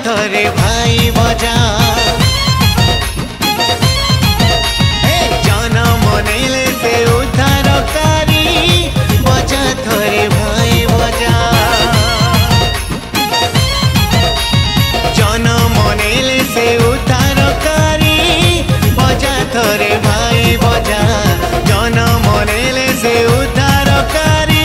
थरे भाई बजा जनम नेले से उद्धारकारी बजा थरे भाई बजा जनम नेले से उद्धारकारी बजा थरे भाई बजा जनम नेले से उद्धारकारी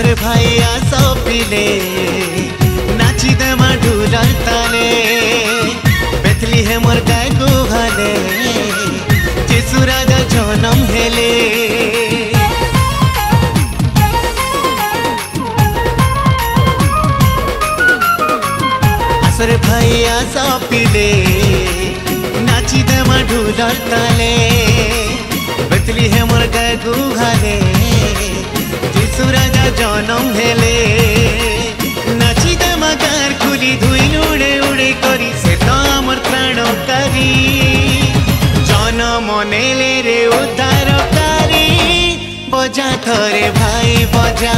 रे भाई आसो पिले नाची देमा ढुलर ताले बेथली है मोर गाय गुहाले जेसु राजा जनम हेले आसरे भाई आसो पिले नाची देमा ढुलर ताले बेथली है मोर गाय गुहाले राजा जनम हेले नाची देमा गार खुली धुई उड़े उड़े करी से तो आमर प्राणकारी जनम नेले रे उद्धारकारी बजा थरे भाई बजा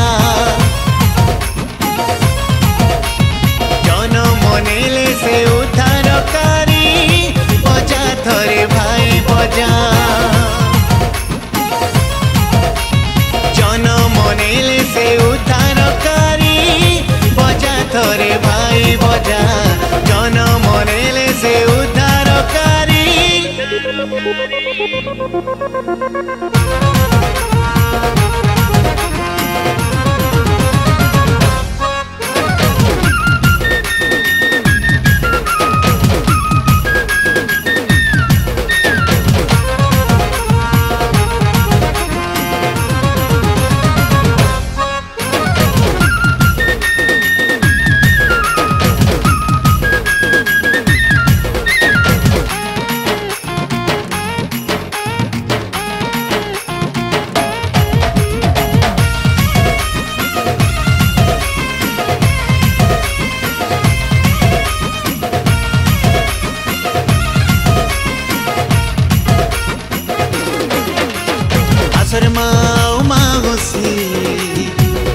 जनम नेले से उद्धारकारी बजा थरे भाई बजा नेले से उद्धारकारी बजा थरे भाई बजा जनम नेले से उद्धारकारी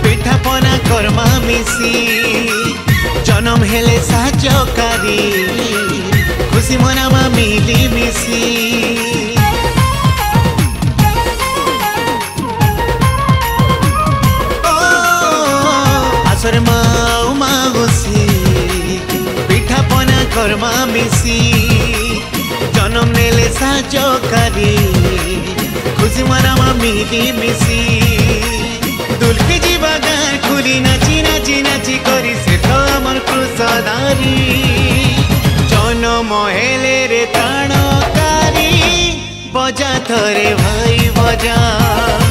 पिठा पना कर्मा मिसी जनम हेले साजकारी खुशी मनामा मिली मिसी आसरे माऊ मागुसी पिठा पना कर्मा मिसी जनम नेले साजकारी खुशी मनामा मिली मिसी दुलके जीवा गार खुली नाची नाची नाची करी से तो आमर कृषदारी जनम हेले रे प्राणकारी बजा थरे भाई बजा।